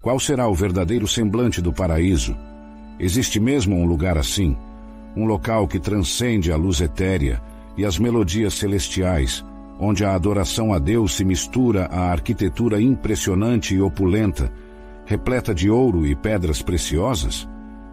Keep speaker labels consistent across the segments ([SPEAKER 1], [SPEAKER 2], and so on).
[SPEAKER 1] Qual será o verdadeiro semblante do paraíso? Existe mesmo um lugar assim? Um local que transcende a luz etérea e as melodias celestiais, onde a adoração a Deus se mistura à arquitetura impressionante e opulenta, repleta de ouro e pedras preciosas?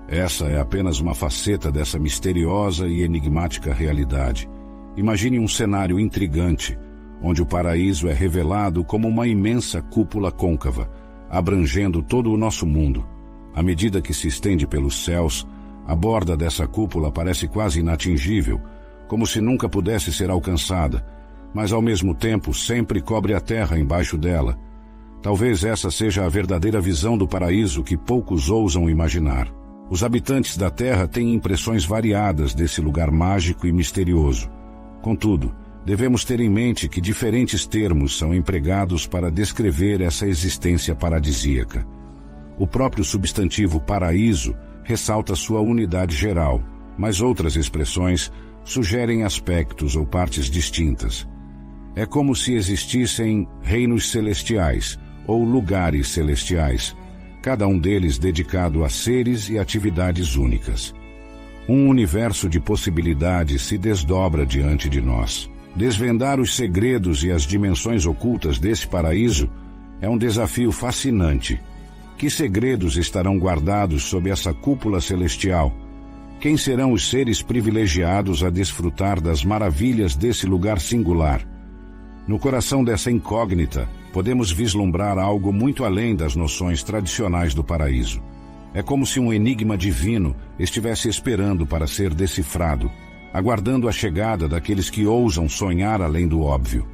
[SPEAKER 1] Essa é apenas uma faceta dessa misteriosa e enigmática realidade. Imagine um cenário intrigante, onde o paraíso é revelado como uma imensa cúpula côncava, abrangendo todo o nosso mundo. À medida que se estende pelos céus, a borda dessa cúpula parece quase inatingível, como se nunca pudesse ser alcançada, mas ao mesmo tempo sempre cobre a terra embaixo dela. Talvez essa seja a verdadeira visão do paraíso que poucos ousam imaginar. Os habitantes da terra têm impressões variadas desse lugar mágico e misterioso. Contudo, devemos ter em mente que diferentes termos são empregados para descrever essa existência paradisíaca. O próprio substantivo paraíso ressalta sua unidade geral, mas outras expressões sugerem aspectos ou partes distintas. É como se existissem reinos celestiais ou lugares celestiais, cada um deles dedicado a seres e atividades únicas. Um universo de possibilidades se desdobra diante de nós. Desvendar os segredos e as dimensões ocultas desse paraíso é um desafio fascinante. Que segredos estarão guardados sob essa cúpula celestial? Quem serão os seres privilegiados a desfrutar das maravilhas desse lugar singular? No coração dessa incógnita, podemos vislumbrar algo muito além das noções tradicionais do paraíso. É como se um enigma divino estivesse esperando para ser decifrado, aguardando a chegada daqueles que ousam sonhar além do óbvio.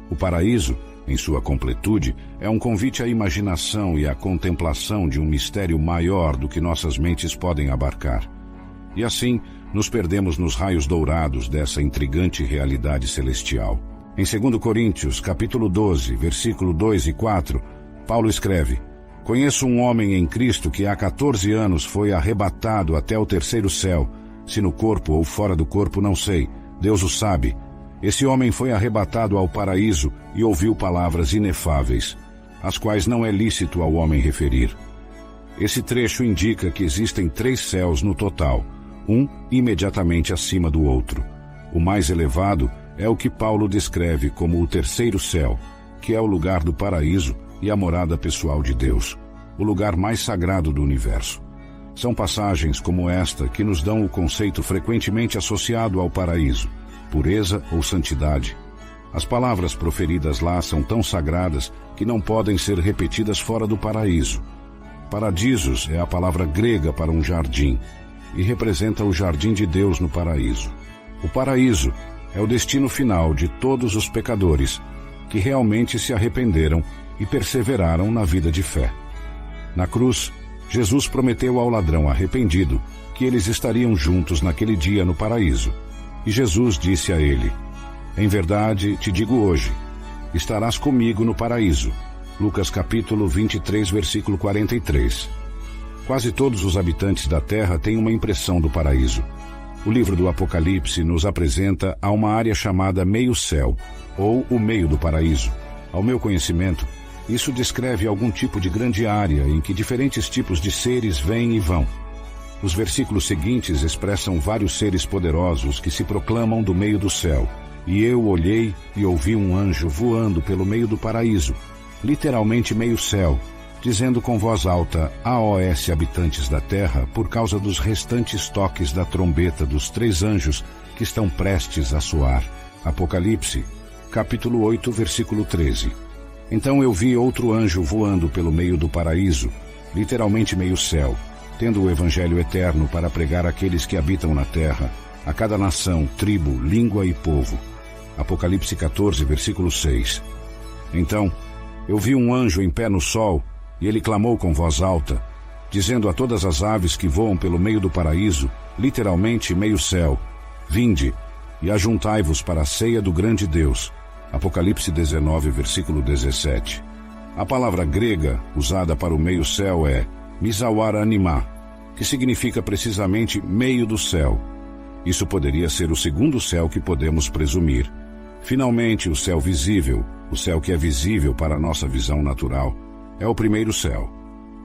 [SPEAKER 1] O paraíso, em sua completude, é um convite à imaginação e à contemplação de um mistério maior do que nossas mentes podem abarcar. E assim, nos perdemos nos raios dourados dessa intrigante realidade celestial. Em 2 Coríntios, capítulo 12, versículo 2 e 4, Paulo escreve: Conheço um homem em Cristo que há 14 anos foi arrebatado até o terceiro céu, se no corpo ou fora do corpo não sei, Deus o sabe. Esse homem foi arrebatado ao paraíso e ouviu palavras inefáveis, as quais não é lícito ao homem referir. Esse trecho indica que existem 3 céus no total, um imediatamente acima do outro. O mais elevado é o que Paulo descreve como o terceiro céu, que é o lugar do paraíso e a morada pessoal de Deus, o lugar mais sagrado do universo. São passagens como esta que nos dão o conceito frequentemente associado ao paraíso: pureza ou santidade. As palavras proferidas lá são tão sagradas que não podem ser repetidas fora do paraíso. Paradisos é a palavra grega para um jardim e representa o jardim de Deus no paraíso. O paraíso é o destino final de todos os pecadores que realmente se arrependeram e perseveraram na vida de fé. Na cruz, Jesus prometeu ao ladrão arrependido que eles estariam juntos naquele dia no paraíso. E Jesus disse a ele: Em verdade, te digo hoje, estarás comigo no paraíso. Lucas capítulo 23, versículo 43. Quase todos os habitantes da terra têm uma impressão do paraíso. O livro do Apocalipse nos apresenta a uma área chamada meio-céu, ou o meio do paraíso. Ao meu conhecimento, isso descreve algum tipo de grande área em que diferentes tipos de seres vêm e vão. Os versículos seguintes expressam vários seres poderosos que se proclamam do meio do céu. E eu olhei e ouvi um anjo voando pelo meio do paraíso, literalmente meio-céu, dizendo com voz alta: AOS, habitantes da terra, por causa dos restantes toques da trombeta dos 3 anjos que estão prestes a soar. Apocalipse, capítulo 8, versículo 13. Então eu vi outro anjo voando pelo meio do paraíso, literalmente meio-céu, tendo o evangelho eterno para pregar àqueles que habitam na terra, a cada nação, tribo, língua e povo. Apocalipse 14, versículo 6. Então eu vi um anjo em pé no sol, e ele clamou com voz alta, dizendo a todas as aves que voam pelo meio do paraíso, literalmente meio-céu: Vinde, e ajuntai-vos para a ceia do grande Deus. Apocalipse 19, versículo 17. A palavra grega usada para o meio-céu é Misawar Animá, que significa precisamente meio do céu. Isso poderia ser o segundo céu que podemos presumir. Finalmente, o céu visível, o céu que é visível para a nossa visão natural, é o primeiro céu.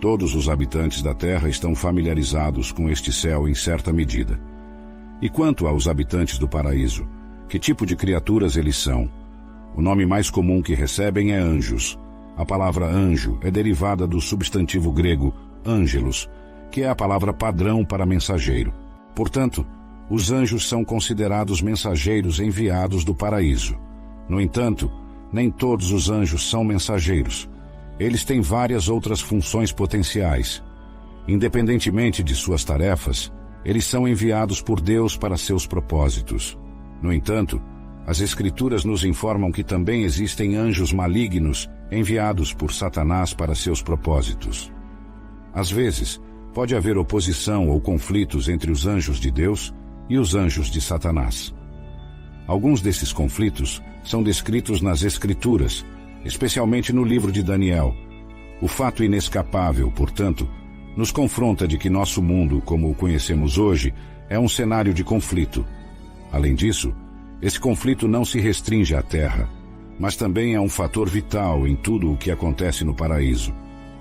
[SPEAKER 1] Todos os habitantes da terra estão familiarizados com este céu em certa medida. E quanto aos habitantes do paraíso, que tipo de criaturas eles são? O nome mais comum que recebem é anjos. A palavra anjo é derivada do substantivo grego angelos, que é a palavra padrão para mensageiro. Portanto, os anjos são considerados mensageiros enviados do paraíso. No entanto, nem todos os anjos são mensageiros. Eles têm várias outras funções potenciais. Independentemente de suas tarefas, eles são enviados por Deus para seus propósitos. No entanto, as Escrituras nos informam que também existem anjos malignos enviados por Satanás para seus propósitos. Às vezes, pode haver oposição ou conflitos entre os anjos de Deus e os anjos de Satanás. Alguns desses conflitos são descritos nas Escrituras, especialmente no livro de Daniel. O fato inescapável, portanto, nos confronta de que nosso mundo, como o conhecemos hoje, é um cenário de conflito. Além disso, esse conflito não se restringe à Terra, mas também é um fator vital em tudo o que acontece no paraíso.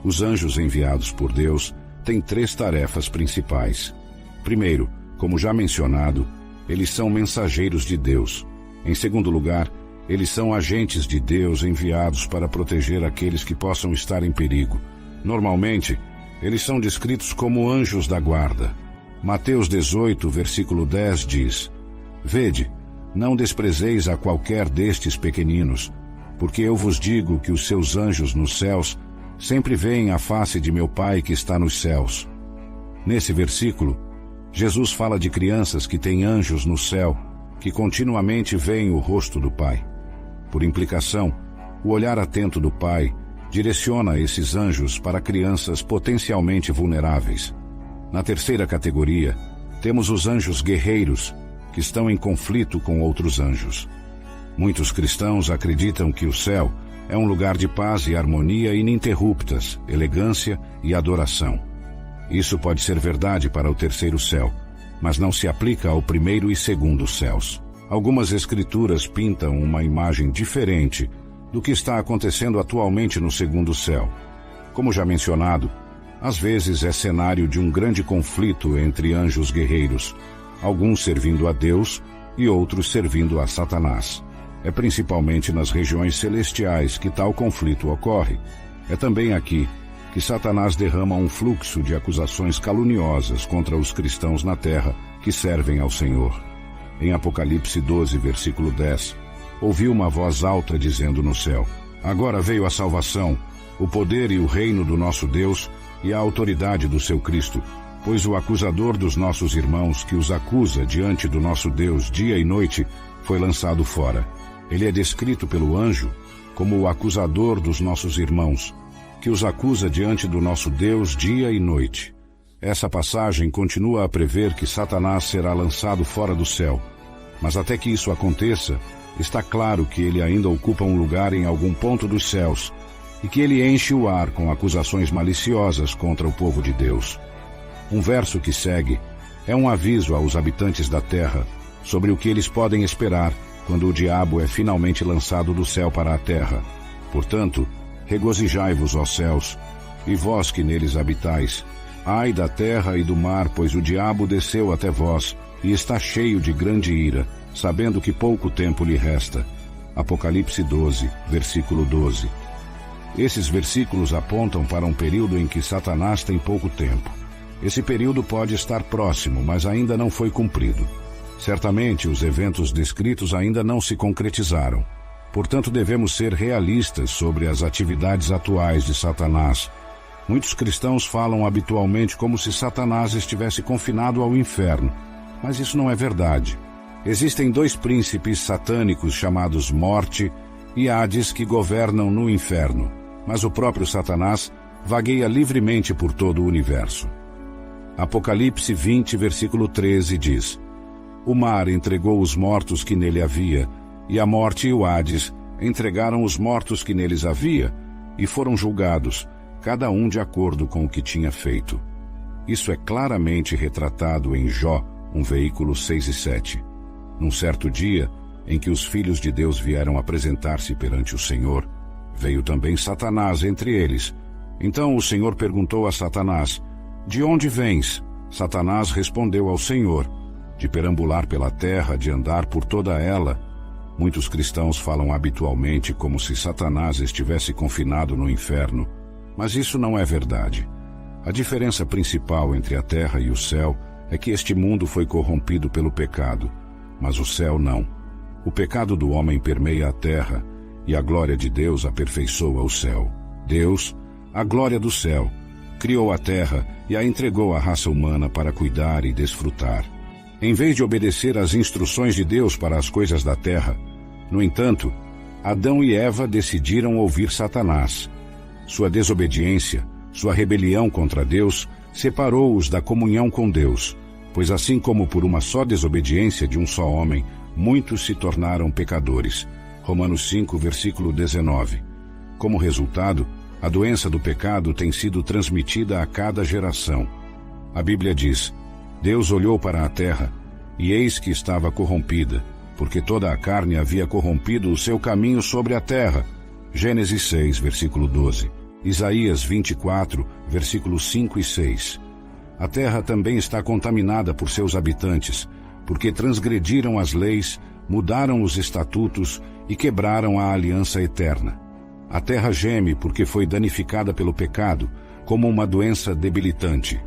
[SPEAKER 1] Os anjos enviados por Deus têm 3 tarefas principais. Primeiro, como já mencionado, eles são mensageiros de Deus. Em segundo lugar, eles são agentes de Deus enviados para proteger aqueles que possam estar em perigo. Normalmente, eles são descritos como anjos da guarda. Mateus 18, versículo 10 diz: Vede, não desprezeis a qualquer destes pequeninos, porque eu vos digo que os seus anjos nos céus sempre veem a face de meu Pai que está nos céus. Nesse versículo, Jesus fala de crianças que têm anjos no céu, que continuamente veem o rosto do Pai. Por implicação, o olhar atento do Pai direciona esses anjos para crianças potencialmente vulneráveis. Na terceira categoria, temos os anjos guerreiros, que estão em conflito com outros anjos. Muitos cristãos acreditam que o céu é um lugar de paz e harmonia ininterruptas, elegância e adoração. Isso pode ser verdade para o terceiro céu, mas não se aplica ao primeiro e segundo céus. Algumas escrituras pintam uma imagem diferente do que está acontecendo atualmente no segundo céu. Como já mencionado, às vezes é cenário de um grande conflito entre anjos guerreiros, alguns servindo a Deus e outros servindo a Satanás. É principalmente nas regiões celestiais que tal conflito ocorre. É também aqui que Satanás derrama um fluxo de acusações caluniosas contra os cristãos na terra que servem ao Senhor. Em Apocalipse 12, versículo 10, ouvi uma voz alta dizendo no céu: Agora veio a salvação, o poder e o reino do nosso Deus e a autoridade do seu Cristo, pois o acusador dos nossos irmãos, que os acusa diante do nosso Deus dia e noite, foi lançado fora. Ele é descrito pelo anjo como o acusador dos nossos irmãos, que os acusa diante do nosso Deus dia e noite. Essa passagem continua a prever que Satanás será lançado fora do céu, mas até que isso aconteça, está claro que ele ainda ocupa um lugar em algum ponto dos céus e que ele enche o ar com acusações maliciosas contra o povo de Deus. Um verso que segue é um aviso aos habitantes da terra sobre o que eles podem esperar quando o diabo é finalmente lançado do céu para a terra. Portanto, regozijai-vos, ó céus, e vós que neles habitais. Ai da terra e do mar, pois o diabo desceu até vós e está cheio de grande ira, sabendo que pouco tempo lhe resta. Apocalipse 12, versículo 12. Esses versículos apontam para um período em que Satanás tem pouco tempo. Esse período pode estar próximo, mas ainda não foi cumprido. Certamente os eventos descritos ainda não se concretizaram. Portanto, devemos ser realistas sobre as atividades atuais de Satanás. Muitos cristãos falam habitualmente como se Satanás estivesse confinado ao inferno, mas isso não é verdade. Existem 2 príncipes satânicos chamados Morte e Hades que governam no inferno, mas o próprio Satanás vagueia livremente por todo o universo. Apocalipse 20, versículo 13 diz: O mar entregou os mortos que nele havia, e a morte e o Hades entregaram os mortos que neles havia, e foram julgados, cada um de acordo com o que tinha feito. Isso é claramente retratado em Jó, versículo 6 e 7. Num certo dia, em que os filhos de Deus vieram apresentar-se perante o Senhor, veio também Satanás entre eles, Então o Senhor perguntou a Satanás: de onde vens? Satanás respondeu ao Senhor: de perambular pela terra, de andar por toda ela. Muitos cristãos falam habitualmente como se Satanás estivesse confinado no inferno, mas isso não é verdade. A diferença principal entre a terra e o céu é que este mundo foi corrompido pelo pecado, mas o céu não. O pecado do homem permeia a terra, e a glória de Deus aperfeiçoa o céu. Deus, a glória do céu, criou a terra e a entregou à raça humana para cuidar e desfrutar. Em vez de obedecer às instruções de Deus para as coisas da terra, no entanto, Adão e Eva decidiram ouvir Satanás. Sua desobediência, sua rebelião contra Deus, separou-os da comunhão com Deus, pois assim como por uma só desobediência de um só homem, muitos se tornaram pecadores. Romanos 5, versículo 19. Como resultado, a doença do pecado tem sido transmitida a cada geração. A Bíblia diz: Deus olhou para a terra, e eis que estava corrompida, porque toda a carne havia corrompido o seu caminho sobre a terra. Gênesis 6, versículo 12. Isaías 24, versículos 5 e 6. A terra também está contaminada por seus habitantes, porque transgrediram as leis, mudaram os estatutos e quebraram a aliança eterna. A terra geme porque foi danificada pelo pecado, como uma doença debilitante.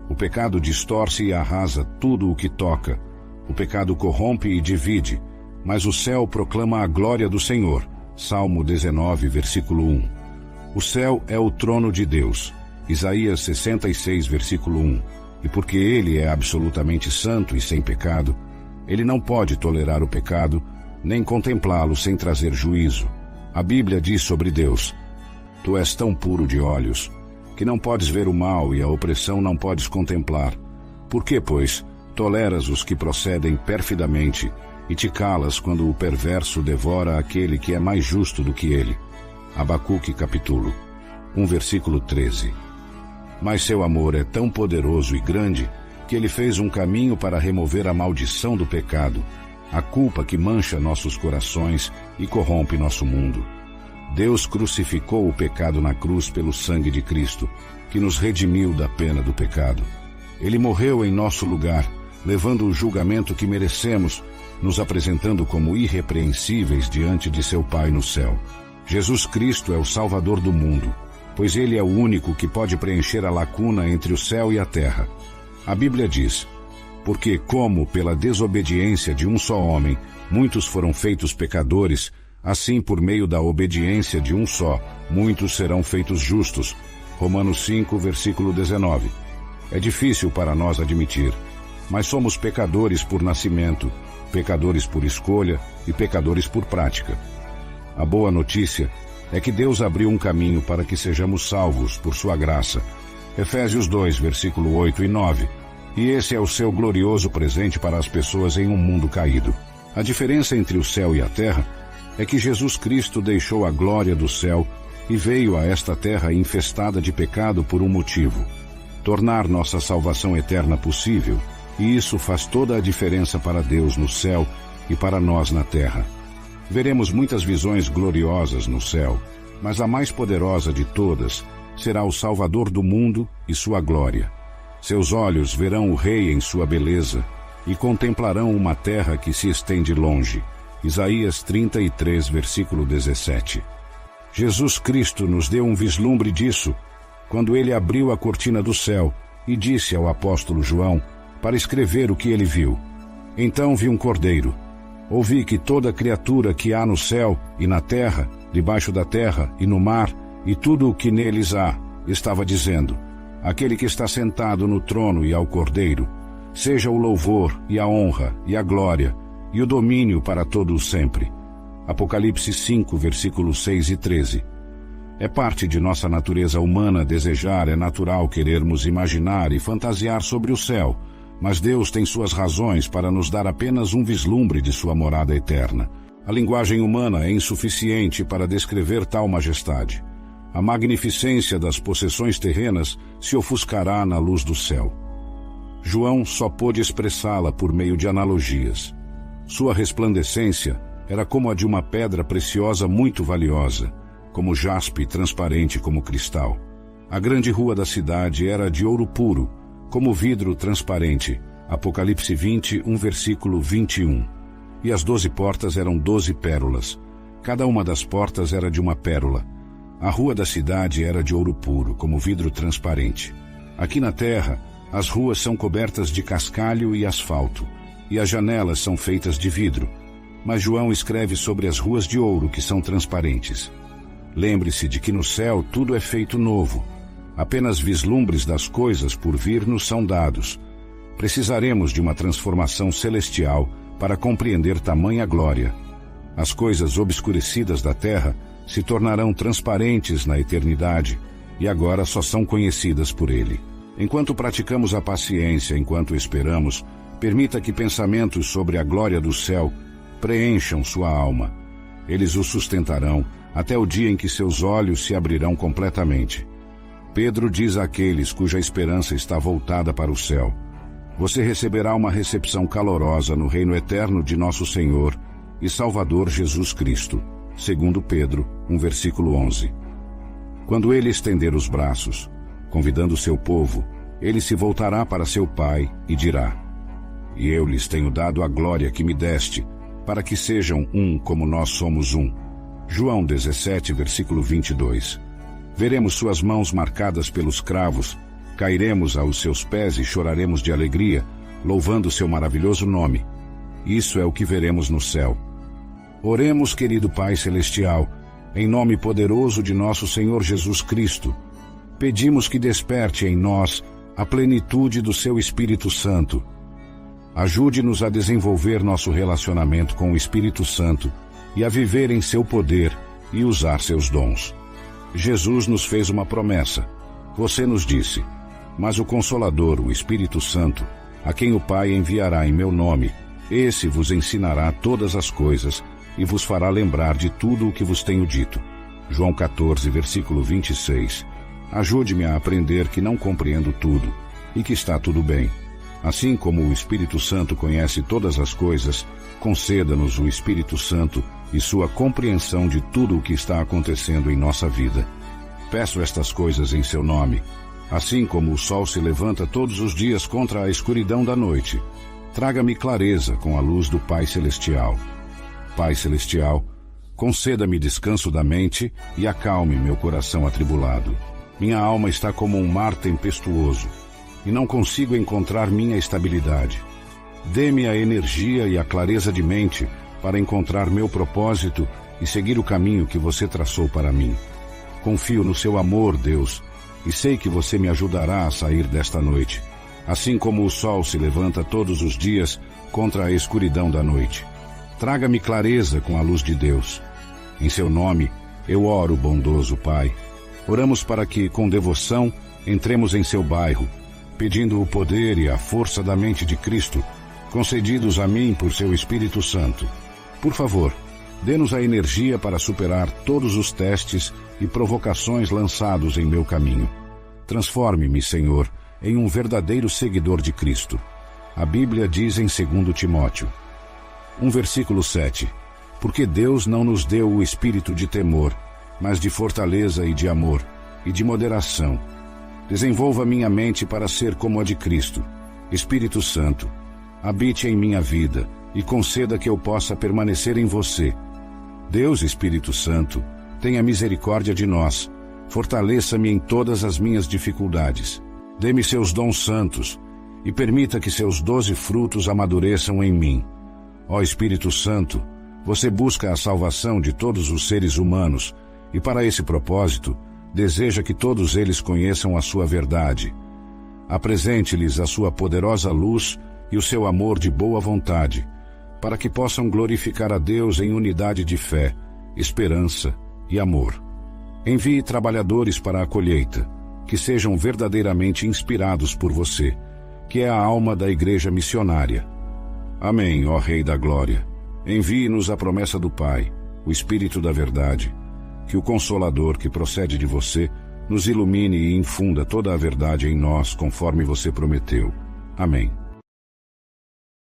[SPEAKER 1] O pecado distorce e arrasa tudo o que toca. O pecado corrompe e divide, mas o céu proclama a glória do Senhor. Salmo 19, versículo 1. O céu é o trono de Deus. Isaías 66, versículo 1. E porque Ele é absolutamente santo e sem pecado, Ele não pode tolerar o pecado, nem contemplá-lo sem trazer juízo. A Bíblia diz sobre Deus: Tu és tão puro de olhos, que não podes ver o mal e a opressão não podes contemplar. Por que, pois, toleras os que procedem perfidamente e te calas quando o perverso devora aquele que é mais justo do que ele? Abacuque capítulo 1, versículo 13. Mas seu amor é tão poderoso e grande que ele fez um caminho para remover a maldição do pecado, a culpa que mancha nossos corações e corrompe nosso mundo. Deus crucificou o pecado na cruz pelo sangue de Cristo, que nos redimiu da pena do pecado. Ele morreu em nosso lugar, levando o julgamento que merecemos, nos apresentando como irrepreensíveis diante de seu Pai no céu. Jesus Cristo é o Salvador do mundo, pois Ele é o único que pode preencher a lacuna entre o céu e a terra. A Bíblia diz: Porque como pela desobediência de um só homem muitos foram feitos pecadores, assim por meio da obediência de um só, muitos serão feitos justos. Romanos 5, versículo 19. É difícil para nós admitir, mas somos pecadores por nascimento, pecadores por escolha e pecadores por prática. A boa notícia é que Deus abriu um caminho para que sejamos salvos por sua graça. Efésios 2, versículo 8 e 9. E esse é o seu glorioso presente para as pessoas em um mundo caído. A diferença entre o céu e a terra é que Jesus Cristo deixou a glória do céu e veio a esta terra infestada de pecado por um motivo: tornar nossa salvação eterna possível, e isso faz toda a diferença para Deus no céu e para nós na terra. Veremos muitas visões gloriosas no céu, mas a mais poderosa de todas será o Salvador do mundo e sua glória. Seus olhos verão o Rei em sua beleza e contemplarão uma terra que se estende longe. Isaías 33, versículo 17. Jesus Cristo nos deu um vislumbre disso quando ele abriu a cortina do céu e disse ao apóstolo João para escrever o que ele viu. Então vi um cordeiro. Ouvi que toda criatura que há no céu e na terra, debaixo da terra e no mar, e tudo o que neles há, estava dizendo: Aquele que está sentado no trono e ao cordeiro, seja o louvor e a honra e a glória e o domínio para todos sempre. Apocalipse 5, versículos 6 e 13. É parte de nossa natureza humana desejar, é natural querermos imaginar e fantasiar sobre o céu, mas Deus tem suas razões para nos dar apenas um vislumbre de sua morada eterna. A linguagem humana é insuficiente para descrever tal majestade. A magnificência das possessões terrenas se ofuscará na luz do céu. João só pôde expressá-la por meio de analogias. Sua resplandecência era como a de uma pedra preciosa muito valiosa, como jaspe transparente como cristal. A grande rua da cidade era de ouro puro, como vidro transparente. Apocalipse 20, versículo 21. E as 12 portas eram 12 pérolas. Cada uma das portas era de uma pérola. A rua da cidade era de ouro puro, como vidro transparente. Aqui na terra, as ruas são cobertas de cascalho e asfalto, e as janelas são feitas de vidro. Mas João escreve sobre as ruas de ouro que são transparentes. Lembre-se de que no céu tudo é feito novo. Apenas vislumbres das coisas por vir nos são dados. Precisaremos de uma transformação celestial para compreender tamanha glória. As coisas obscurecidas da terra se tornarão transparentes na eternidade e agora só são conhecidas por Ele. Enquanto praticamos a paciência, enquanto esperamos, permita que pensamentos sobre a glória do céu preencham sua alma. Eles o sustentarão até o dia em que seus olhos se abrirão completamente. Pedro diz àqueles cuja esperança está voltada para o céu: você receberá uma recepção calorosa no reino eterno de nosso Senhor e Salvador Jesus Cristo. Segundo Pedro, versículo 11. Quando ele estender os braços, convidando seu povo, ele se voltará para seu Pai e dirá: e eu lhes tenho dado a glória que me deste, para que sejam um como nós somos um. João 17, versículo 22. Veremos suas mãos marcadas pelos cravos, cairemos aos seus pés e choraremos de alegria, louvando seu maravilhoso nome. Isso é o que veremos no céu. Oremos, querido Pai Celestial, em nome poderoso de nosso Senhor Jesus Cristo. Pedimos que desperte em nós a plenitude do seu Espírito Santo. Ajude-nos a desenvolver nosso relacionamento com o Espírito Santo e a viver em seu poder e usar seus dons. Jesus nos fez uma promessa. Você nos disse: mas o Consolador, o Espírito Santo, a quem o Pai enviará em meu nome, esse vos ensinará todas as coisas e vos fará lembrar de tudo o que vos tenho dito. João 14, versículo 26. Ajude-me a aprender que não compreendo tudo e que está tudo bem. Assim como o Espírito Santo conhece todas as coisas, conceda-nos o Espírito Santo e sua compreensão de tudo o que está acontecendo em nossa vida. Peço estas coisas em seu nome. Assim como o sol se levanta todos os dias contra a escuridão da noite, traga-me clareza com a luz do Pai Celestial. Pai Celestial, conceda-me descanso da mente e acalme meu coração atribulado. Minha alma está como um mar tempestuoso e não consigo encontrar minha estabilidade. Dê-me a energia e a clareza de mente para encontrar meu propósito e seguir o caminho que você traçou para mim. Confio no seu amor, Deus, e sei que você me ajudará a sair desta noite, assim como o sol se levanta todos os dias contra a escuridão da noite. Traga-me clareza com a luz de Deus. Em seu nome, eu oro, bondoso Pai. Oramos para que, com devoção, entremos em seu bairro, pedindo o poder e a força da mente de Cristo, concedidos a mim por seu Espírito Santo. Por favor, dê-nos a energia para superar todos os testes e provocações lançados em meu caminho. Transforme-me, Senhor, em um verdadeiro seguidor de Cristo. A Bíblia diz em 2 Timóteo, versículo 7, porque Deus não nos deu o espírito de temor, mas de fortaleza e de amor, e de moderação. Desenvolva minha mente para ser como a de Cristo. Espírito Santo, habite em minha vida e conceda que eu possa permanecer em você. Deus, Espírito Santo, tenha misericórdia de nós. Fortaleça-me em todas as minhas dificuldades. Dê-me seus dons santos e permita que seus 12 frutos amadureçam em mim. Ó Espírito Santo, você busca a salvação de todos os seres humanos e, para esse propósito, deseja que todos eles conheçam a sua verdade. Apresente-lhes a sua poderosa luz e o seu amor de boa vontade, para que possam glorificar a Deus em unidade de fé, esperança e amor. Envie trabalhadores para a colheita, que sejam verdadeiramente inspirados por você, que é a alma da igreja missionária. Amém, ó Rei da Glória. Envie-nos a promessa do Pai, o Espírito da Verdade, que o Consolador que procede de você nos ilumine e infunda toda a verdade em nós, conforme você prometeu. Amém.